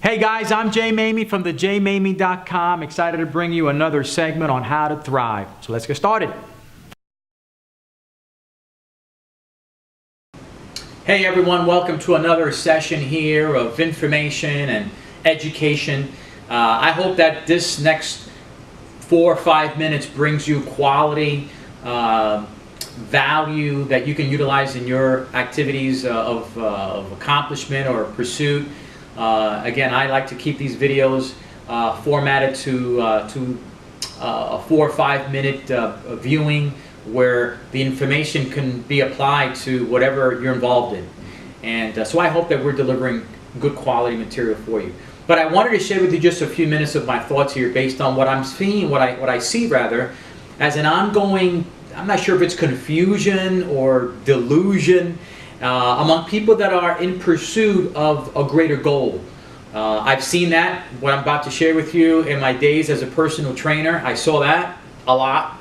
Hey guys, I'm Jay Mamie from thejmaymie.com. Excited to bring you another segment on how to thrive. So let's get started. Hey everyone, welcome to another session here of information and education. I hope that this next 4 or 5 minutes brings you quality value that you can utilize in your activities of accomplishment or pursuit. Again, I like to keep these videos formatted to a 4 or 5 minute viewing where the information can be applied to whatever you're involved in. And so I hope that we're delivering good quality material for you. But I wanted to share with you just a few minutes of my thoughts here based on what I'm seeing, what I see rather, as an ongoing, I'm not sure if it's confusion or delusion, among people that are in pursuit of a greater goal. I've seen that, what I'm about to share with you, in my days as a personal trainer. I saw that a lot.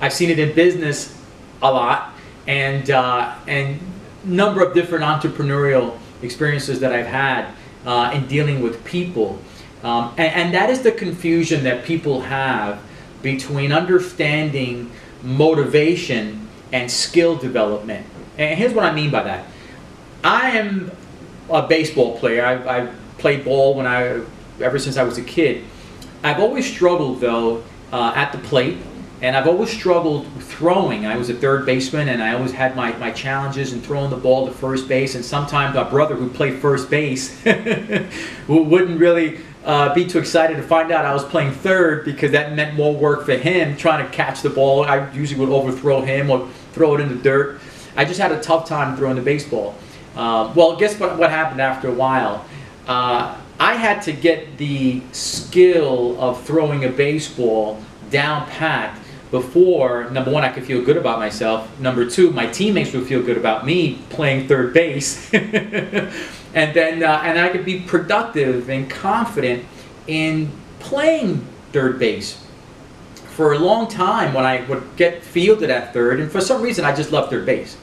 I've seen it in business a lot, and number of different entrepreneurial experiences that I've had in dealing with people. And that is the confusion that people have between understanding motivation and skill development. And here's what I mean by that. I am a baseball player. I've played ball ever since I was a kid. I've always struggled though at the plate, and I've always struggled throwing. I was a third baseman, and I always had my challenges in throwing the ball to first base. And sometimes my brother, who played first base, wouldn't really be too excited to find out I was playing third, because that meant more work for him trying to catch the ball. I usually would overthrow him or throw it in the dirt. I just had a tough time throwing the baseball. Well, guess what happened after a while? I had to get the skill of throwing a baseball down pat before, number one, I could feel good about myself. Number two, my teammates would feel good about me playing third base. And then I could be productive and confident in playing third base. For a long time, when I would get fielded at third, and for some reason I just loved third base,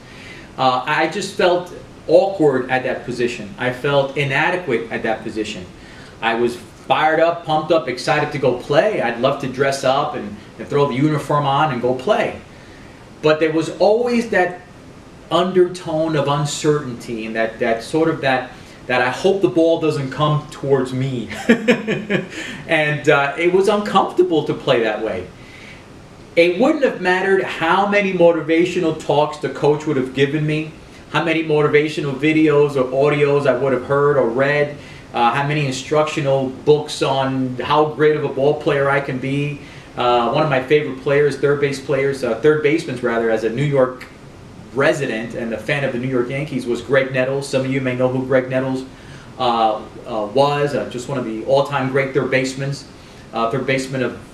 I just felt awkward at that position. I felt inadequate at that position. I was fired up, pumped up, excited to go play. I'd love to dress up and throw the uniform on and go play. But there was always that undertone of uncertainty, and that I hope the ball doesn't come towards me. And it was uncomfortable to play that way. It wouldn't have mattered how many motivational talks the coach would have given me, how many motivational videos or audios I would have heard or read, how many instructional books on how great of a ball player I can be. One of my favorite players, third baseman rather, as a New York resident and a fan of the New York Yankees, was Greg Nettles. Some of you may know who Greg Nettles was, just one of the all-time great third basemen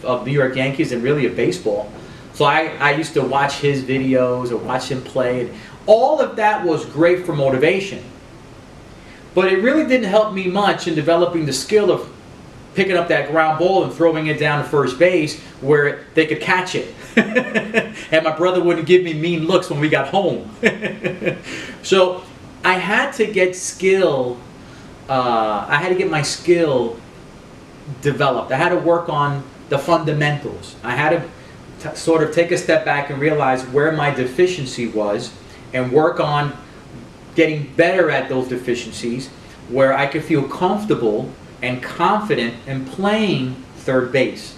of New York Yankees and really of baseball. So I used to watch his videos or watch him play. And all of that was great for motivation. But it really didn't help me much in developing the skill of picking up that ground ball and throwing it down to first base where they could catch it. And my brother wouldn't give me mean looks when we got home. So I had to get skill, I had to get my skill developed. I had to work on the fundamentals. I had to sort of take a step back and realize where my deficiency was and work on getting better at those deficiencies where I could feel comfortable and confident in playing third base,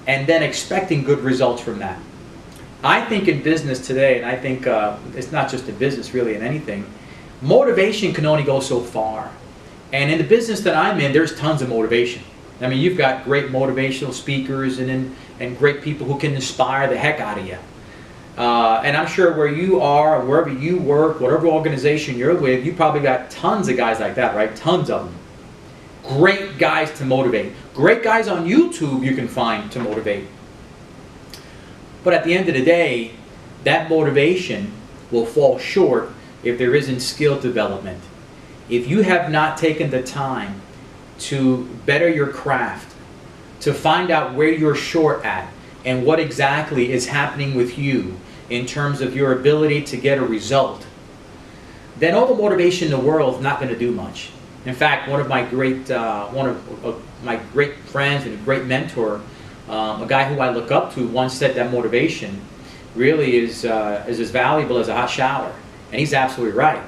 and then expecting good results from that. I think in business today, and I think it's not just in business, really in anything, motivation can only go so far. And in the business that I'm in, there's tons of motivation. I mean, you've got great motivational speakers and great people who can inspire the heck out of you. And I'm sure where you are, or wherever you work, whatever organization you're with, you probably got tons of guys like that, right? Tons of them. Great guys to motivate. Great guys on YouTube you can find to motivate. But at the end of the day, that motivation will fall short if there isn't skill development. If you have not taken the time to better your craft, to find out where you're short at, and what exactly is happening with you in terms of your ability to get a result, then all the motivation in the world is not going to do much. In fact, one of my great my great friends and a great mentor, a guy who I look up to, once said that motivation really is as valuable as a hot shower, and he's absolutely right.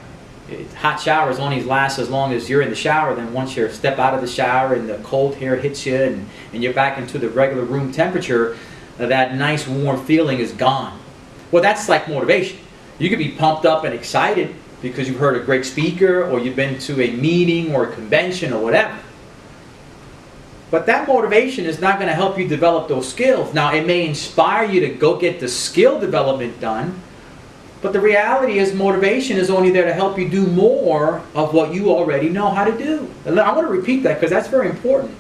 Hot showers only last as long as you're in the shower. Then once you step out of the shower and the cold air hits you and you're back into the regular room temperature, that nice warm feeling is gone. Well, that's like motivation. You could be pumped up and excited because you've heard a great speaker, or you've been to a meeting or a convention or whatever. But that motivation is not going to help you develop those skills. Now, it may inspire you to go get the skill development done, but the reality is motivation is only there to help you do more of what you already know how to do. And I want to repeat that because that's very important.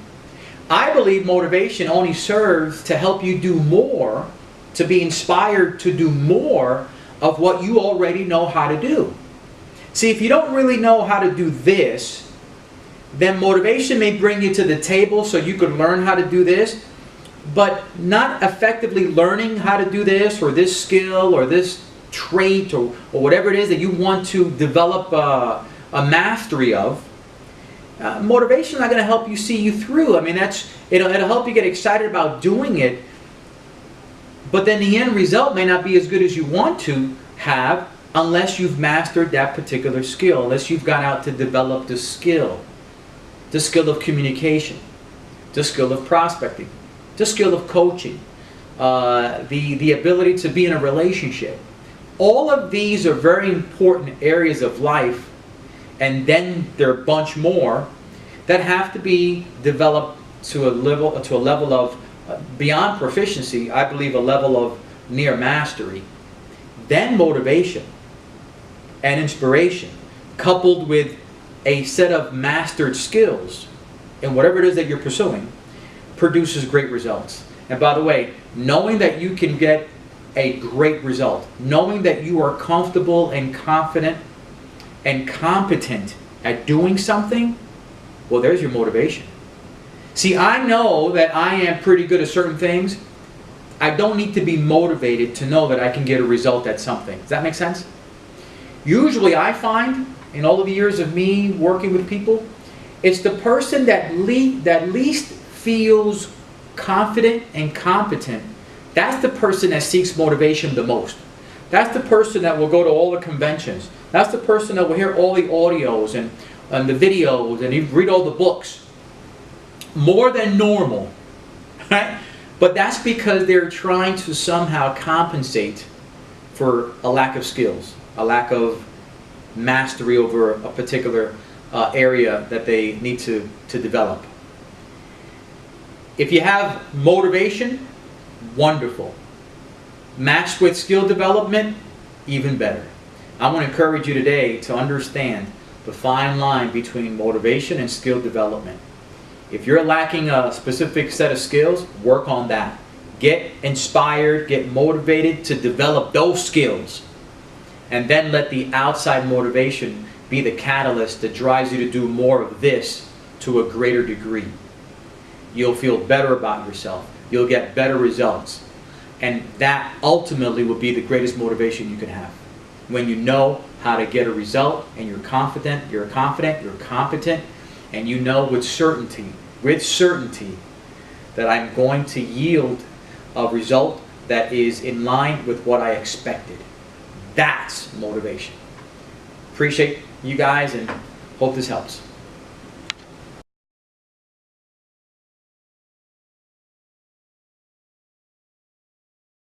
I believe motivation only serves to help you do more, to be inspired to do more of what you already know how to do. See, if you don't really know how to do this, then motivation may bring you to the table so you could learn how to do this, but not effectively learning how to do this or this skill or this trait or whatever it is that you want to develop a mastery of. Motivation is not going to help you see you through. I mean, it'll help you get excited about doing it, but then the end result may not be as good as you want to have unless you've mastered that particular skill, unless you've gone out to develop the skill of communication, the skill of prospecting, the skill of coaching, the ability to be in a relationship. All of these are very important areas of life, and then there are a bunch more that have to be developed to a level of beyond proficiency. I believe a level of near mastery. Then motivation and inspiration, coupled with a set of mastered skills in whatever it is that you're pursuing, produces great results. And by the way, knowing that you can get a great result, knowing that you are comfortable and confident and competent at doing something, well, there's your motivation. See, I know that I am pretty good at certain things. I don't need to be motivated to know that I can get a result at something. Does that make sense? Usually I find, in all of the years of me working with people, it's the person that least feels confident and competent. That's the person that seeks motivation the most. That's the person that will go to all the conventions. That's the person that will hear all the audios and the videos and read all the books. More than normal. Right? But that's because they're trying to somehow compensate for a lack of skills, a lack of mastery over a particular area that they need to develop. If you have motivation, wonderful. Matched with skill development, even better. I want to encourage you today to understand the fine line between motivation and skill development. If you're lacking a specific set of skills, work on that. Get inspired, get motivated to develop those skills. And then let the outside motivation be the catalyst that drives you to do more of this to a greater degree. You'll feel better about yourself. You'll get better results. And that ultimately will be the greatest motivation you can have. When you know how to get a result and you're confident, you're competent, and you know with certainty that I'm going to yield a result that is in line with what I expected. That's motivation. Appreciate you guys and hope this helps.